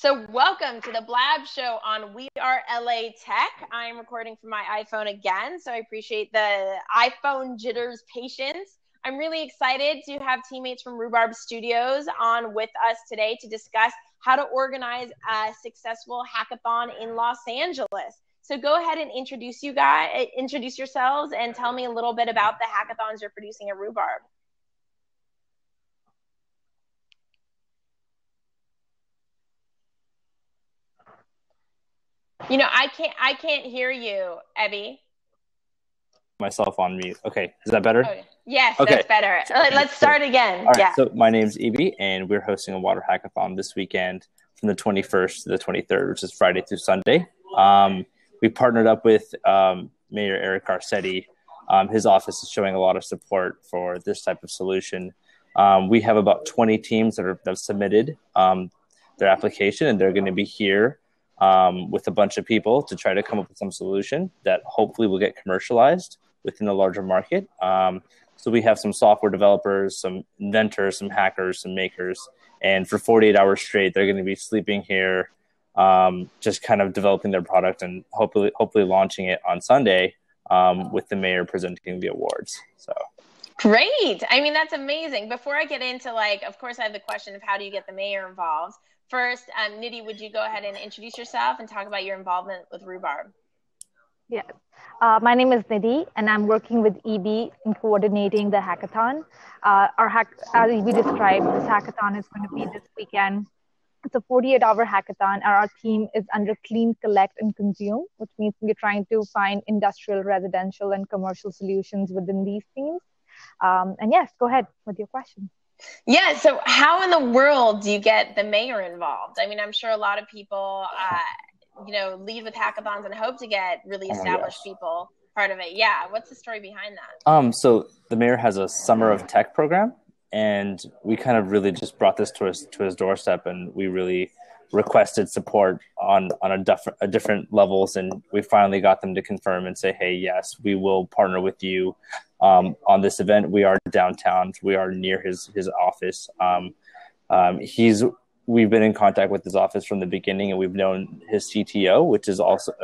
So welcome to the Blab Show on WeAreLATech. I'm recording from my iPhone again, so I appreciate the iPhone jitters patience. I'm really excited to have teammates from Rhubarb Studios on with us today to discuss how to organize a successful hackathon in Los Angeles. So go ahead and introduce yourselves and tell me a little bit about the hackathons you're producing at Rhubarb. You know, I can't hear you, Evie. Myself on mute. Okay, is that better? Oh, yes, okay. That's better. Let's start again. All right, So my name's Evie, and we're hosting a water hackathon this weekend from the 21st to the 23rd, which is Friday through Sunday. We partnered up with Mayor Eric Garcetti. His office is showing a lot of support for this type of solution. We have about 20 teams that have submitted their application, and they're going to be here with a bunch of people to try to come up with some solution that hopefully will get commercialized within a larger market. So we have some software developers, some inventors, some hackers, some makers, and for 48 hours straight, they're going to be sleeping here, just kind of developing their product and hopefully launching it on Sunday with the mayor presenting the awards. So. Great. I mean, that's amazing. Before I get into, of course, I have the question of how do you get the mayor involved. First, Nidhi, would you go ahead and introduce yourself and talk about your involvement with Rhubarb? Yes. My name is Nidhi, and I'm working with EB in coordinating the hackathon. As we described, this hackathon is going to be this weekend. It's a 48-hour hackathon, and our team is under clean, collect, and consume, which means we're trying to find industrial, residential, and commercial solutions within these themes. And yes, go ahead with your question. Yeah, so how in the world do you get the mayor involved? I mean, I'm sure a lot of people, lead with hackathons and hope to get really established people part of it. Yeah, what's the story behind that? So the mayor has a Summer of Tech program, and we kind of really just brought this to his doorstep, and we really requested support on a different levels, and we finally got them to confirm and say, hey, yes, we will partner with you on this event. We are downtown. We are near his office. We've been in contact with his office from the beginning, and we've known his CTO,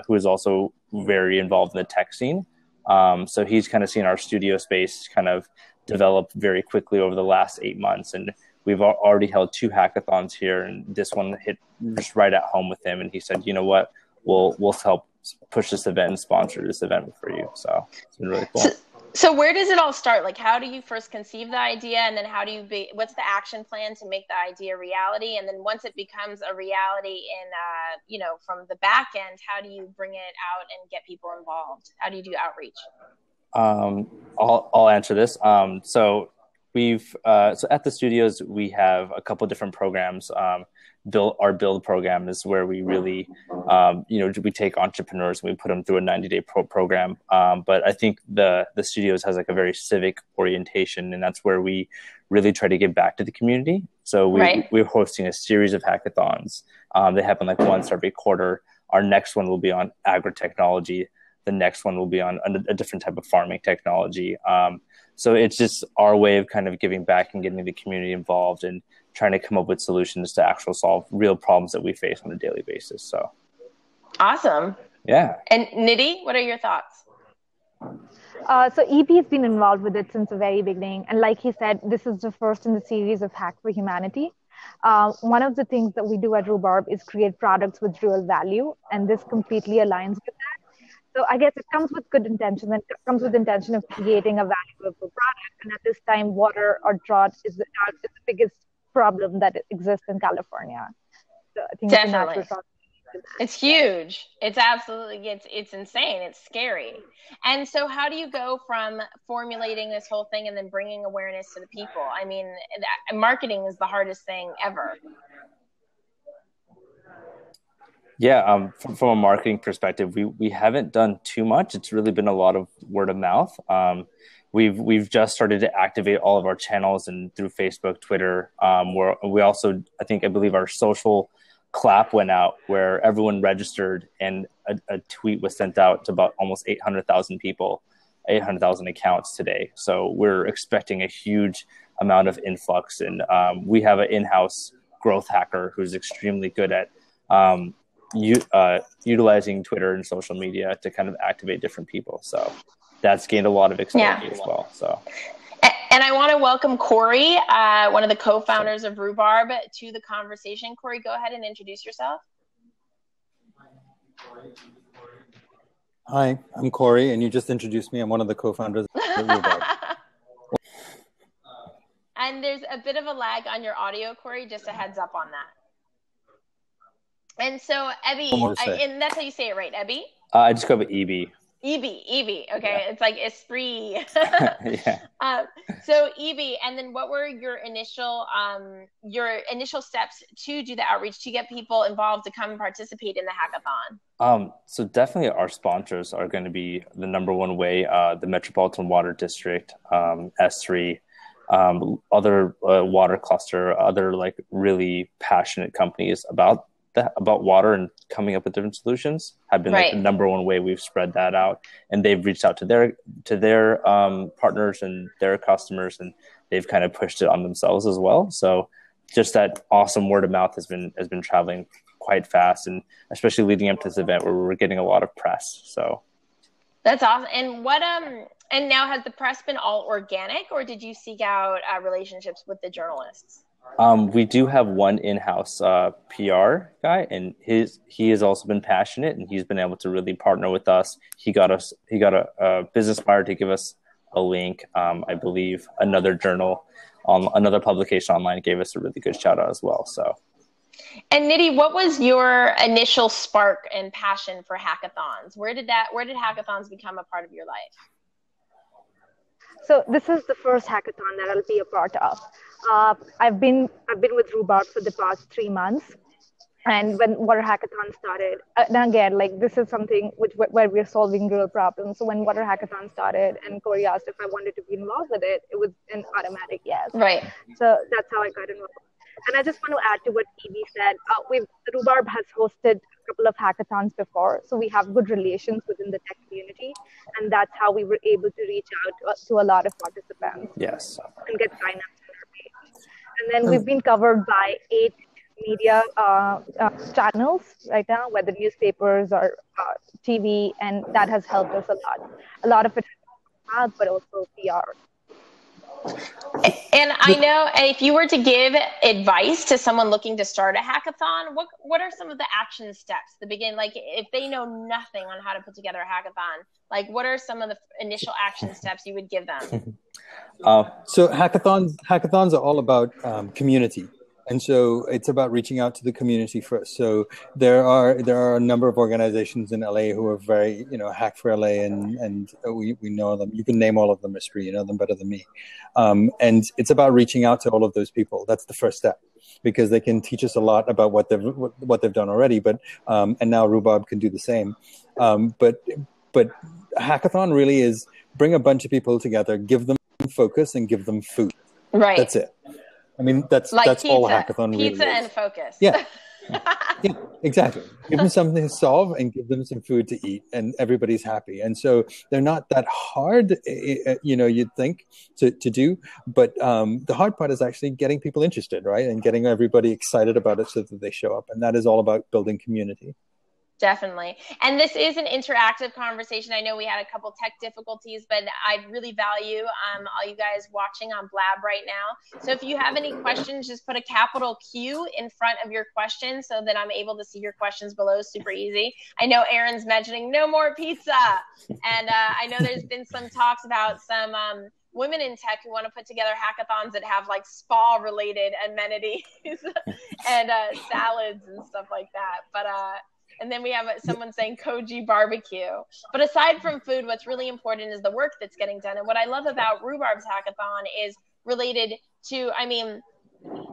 who is also very involved in the tech scene. So he's kind of seen our studio space kind of develop very quickly over the last 8 months, and we've already held 2 hackathons here, and this one hit just right at home with him. And he said, you know what, we'll help push this event and sponsor this event for you. So it's been really cool. So where does it all start? How do you first conceive the idea, and then what's the action plan to make the idea a reality? And then once it becomes a reality from the back end, how do you bring it out and get people involved? How do you do outreach? I'll answer this. So at the studios, we have a couple different programs. Our build program is where we really, we take entrepreneurs and we put them through a 90-day program. But I think the studios has a very civic orientation, and that's where we really try to give back to the community. So we're hosting a series of hackathons. They happen once every quarter. Our next one will be on agri-technology. The next one will be on a different type of farming technology. So it's just our way of kind of giving back and getting the community involved and trying to come up with solutions to actually solve real problems that we face on a daily basis. So awesome. Yeah. And Nidhi, what are your thoughts? So EP has been involved with it since the very beginning. And like he said, this is the first in the series of Hack for Humanity. One of the things that we do at Rhubarb is create products with real value, and this completely aligns with that. So I guess it comes with good intention, and it comes with intention of creating a valuable product. And at this time, water or drought is the biggest problem that exists in California. So I think definitely. It's huge. It's absolutely, it's insane. It's scary. And so how do you go from formulating this whole thing and then bringing awareness to the people? I mean, marketing is the hardest thing ever. Yeah, from a marketing perspective, we haven't done too much. It's really been a lot of word of mouth. We've just started to activate all of our channels and through Facebook, Twitter. Where we also, I believe our social clap went out where everyone registered, and a tweet was sent out to about almost 800,000 people, 800,000 accounts today. So we're expecting a huge amount of influx, and we have an in-house growth hacker who's extremely good at utilizing Twitter and social media to kind of activate different people. So that's gained a lot of exposure as well. So. And I want to welcome Corey, one of the co-founders of Rhubarb, to the conversation. Corey, go ahead and introduce yourself. Hi, I'm Corey, and you just introduced me. I'm one of the co-founders of Rhubarb. And there's a bit of a lag on your audio, Corey, just a heads up on that. And so, Ebby, and that's how you say it, right, Ebby? I just go with EB. EB, okay. Yeah. It's like Esprit. Yeah. So EB, and then what were your initial steps to do the outreach, to get people involved to come and participate in the hackathon? So definitely our sponsors are going to be the number one way, the Metropolitan Water District, S3, other water cluster, other like really passionate companies about water and coming up with different solutions have been like the number one way we've spread that out. And they've reached out to their partners and their customers, and they've kind of pushed it on themselves as well. So just that awesome word of mouth has been traveling quite fast, and especially leading up to this event where we're getting a lot of press. So that's awesome. And what and now, has the press been all organic, or did you seek out relationships with the journalists? We do have one in-house PR guy, and he has also been passionate, and he's been able to really partner with us. He got a Business Wire to give us a link. I believe another journal, another publication online gave us a really good shout out as well. So. And Nidhi, what was your initial spark and passion for hackathons? Where did hackathons become a part of your life? So this is the first hackathon that I'll be a part of. I've been with Rhubarb for the past 3 months, and when Water Hackathon started, and again, like this is something where we're solving real problems. So when Water Hackathon started, and Corey asked if I wanted to be involved with it, it was an automatic yes. Right. So that's how I got involved. And I just want to add to what Evie said. Rhubarb has hosted a couple of hackathons before, so we have good relations within the tech community, and that's how we were able to reach out to a lot of participants. Yes. And get signups on our page. And then we've been covered by 8 media channels right now, whether newspapers or TV, and that has helped us a lot. A lot of it has but also PR. And I know if you were to give advice to someone looking to start a hackathon, what are some of the action steps to begin? Like if they know nothing on how to put together a hackathon, like what are some of the initial action steps you would give them? So hackathons are all about community. And so it's about reaching out to the community first. So there are a number of organizations in LA who are very, Hack for LA, and we know them. You can name all of them, Esprit. You know them better than me. And it's about reaching out to all of those people. That's the first step, because they can teach us a lot about what they've done already. But and now Rhubarb can do the same. But hackathon really is bring a bunch of people together, give them focus, and give them food. Right. That's it. I mean, that's all a hackathon really is. Pizza and focus. Yeah, exactly. Give them something to solve and give them some food to eat, and everybody's happy. And so they're not that hard, you'd think to do. But the hard part is actually getting people interested, right? And getting everybody excited about it so that they show up. And that is all about building community. Definitely. And this is an interactive conversation. I know we had a couple tech difficulties, but I really value all you guys watching on Blab right now. So if you have any questions, just put a capital Q in front of your question so that I'm able to see your questions below. Super easy. I know Aaron's mentioning no more pizza. And I know there's been some talks about some women in tech who want to put together hackathons that have like spa related amenities and salads and stuff like that. But and then we have someone saying Koji barbecue. But aside from food, what's really important is the work that's getting done. And what I love about Rhubarb's hackathon is related to,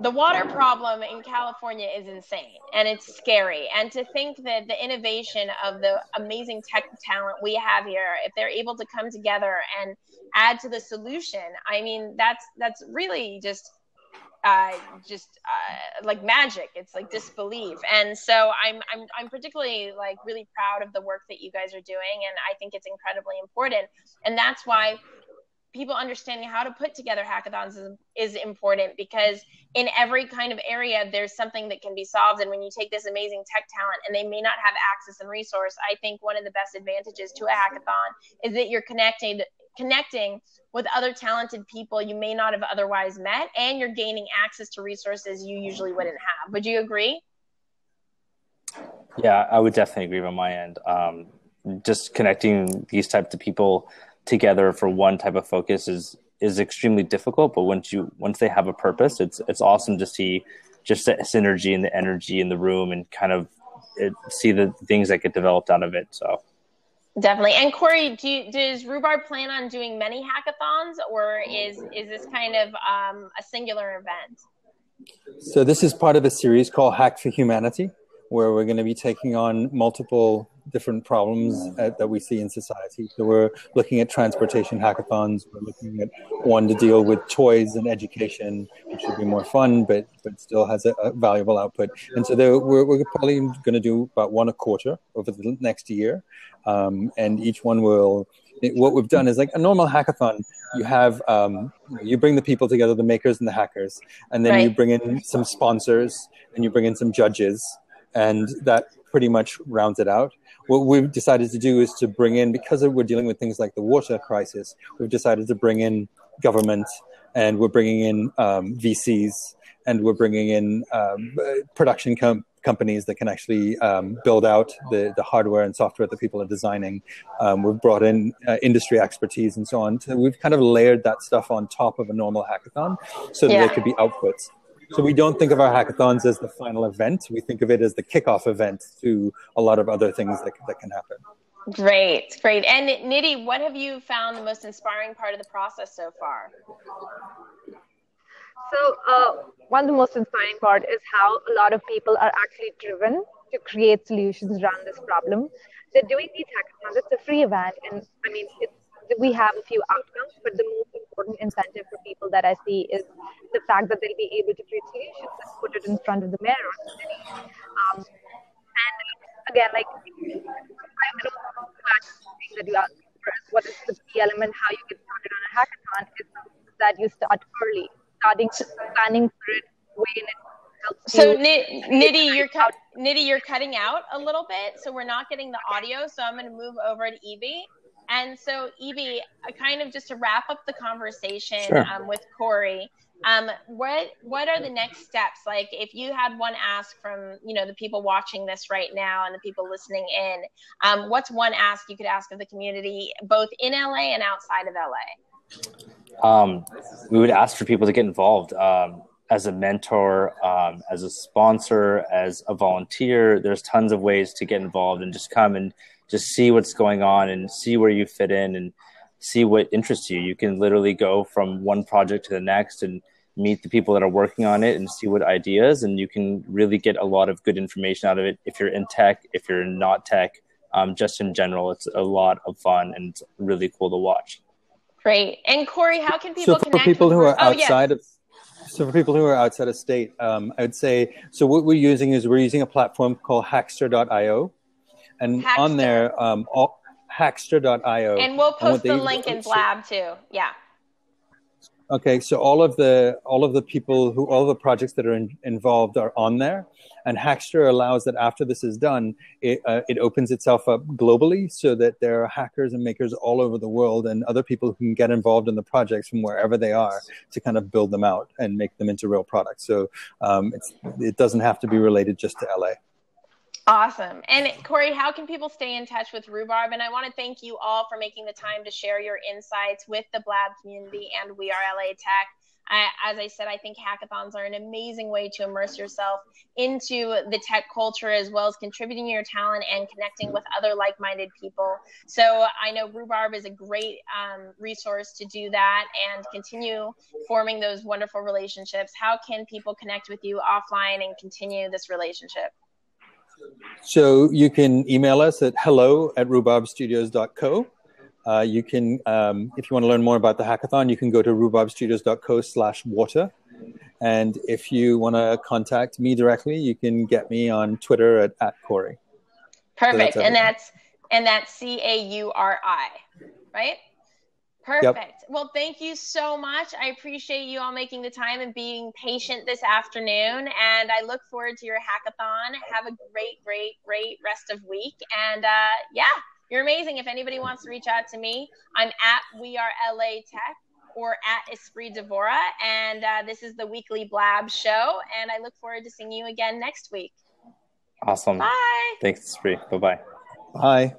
the water problem in California is insane and it's scary. And to think that the innovation of the amazing tech talent we have here, if they're able to come together and add to the solution, that's really just like magic. It's like disbelief. And so I'm particularly like really proud of the work that you guys are doing. And I think it's incredibly important. And that's why people understanding how to put together hackathons is important, because in every kind of area, there's something that can be solved. And when you take this amazing tech talent and they may not have access and resource, I think one of the best advantages to a hackathon is that you're connecting with other talented people you may not have otherwise met, and you're gaining access to resources you usually wouldn't have. Would you agree? Yeah, I would definitely agree on my end. Just connecting these types of people together for one type of focus is extremely difficult, but once they have a purpose, it's awesome to see just the synergy and the energy in the room, and kind of see the things that get developed out of it. So definitely. And Corey, does Rhubarb plan on doing many hackathons, or is this kind of a singular event? So this is part of a series called Hack for Humanity, where we're going to be taking on multiple different problems that we see in society. So we're looking at transportation hackathons. We're looking at one to deal with toys and education, which should be more fun, but still has a valuable output. And so we're probably going to do about one a quarter over the next year. And each one what we've done is, like a normal hackathon, you have, you bring the people together, the makers and the hackers, and then you bring in some sponsors and you bring in some judges, and that pretty much rounds it out. What we've decided to do is to bring in, because we're dealing with things like the water crisis, we've decided to bring in government, and we're bringing in VCs, and we're bringing in production companies that can actually build out the hardware and software that people are designing. We've brought in industry expertise and so on. So we've kind of layered that stuff on top of a normal hackathon so that there could be outputs. So we don't think of our hackathons as the final event. We think of it as the kickoff event to a lot of other things that can happen. Great. And Nidhi, what have you found the most inspiring part of the process so far? So one of the most inspiring part is how a lot of people are actually driven to create solutions around this problem. They're doing these hackathons. It's a free event, and I mean, we have a few outcomes, but the most important incentive for people that I see is the fact that they'll be able to create solutions and put it in front of the mayor or the city. And again, like, I don't know that you asked first, what is the key element, how you get started on a hackathon, is that you start early, planning for it, way in it. So Nidhi, you're cutting out a little bit, so we're not getting the audio. So I'm going to move over to Evie. And so Evie, kind of just to wrap up the conversation with Corey, what are the next steps? Like, if you had one ask from, the people watching this right now and the people listening in, what's one ask you could ask of the community, both in LA and outside of LA? We would ask for people to get involved. As a mentor, as a sponsor, as a volunteer, there's tons of ways to get involved and just come and just see what's going on and see where you fit in and see what interests you. You can literally go from one project to the next and meet the people that are working on it and see what ideas, and you can really get a lot of good information out of it. If you're in tech, if you're not tech, just in general, it's a lot of fun and it's really cool to watch. Great. And Corey, how can people connect? So for people who are outside of state, I would say, so what we're using a platform called Hackster.io. And on there, Hackster.io. And we'll post the link in Blab too. Yeah. Okay, so all of the projects that are involved are on there, and Hackster allows that after this is done, it opens itself up globally so that there are hackers and makers all over the world and other people who can get involved in the projects from wherever they are to kind of build them out and make them into real products. So it doesn't have to be related just to LA. Awesome. And Corey, how can people stay in touch with Rhubarb? And I want to thank you all for making the time to share your insights with the Blab community and WeAreLATech. As I said, I think hackathons are an amazing way to immerse yourself into the tech culture, as well as contributing your talent and connecting with other like-minded people. So I know Rhubarb is a great resource to do that and continue forming those wonderful relationships. How can people connect with you offline and continue this relationship? So you can email us at hello@rhubarbstudios.co. You can, if you want to learn more about the hackathon, you can go to rhubarbstudios.co/water. And if you want to contact me directly, you can get me on Twitter at Corey. Perfect. So that's Cauri, right? Perfect. Yep. Well, thank you so much. I appreciate you all making the time and being patient this afternoon. And I look forward to your hackathon. Have a great rest of week. And yeah, you're amazing. If anybody wants to reach out to me, I'm at WeAreLATech or at Esprit Devora. And this is the weekly Blab show. And I look forward to seeing you again next week. Awesome. Bye. Thanks, Esprit. Bye-bye. Bye.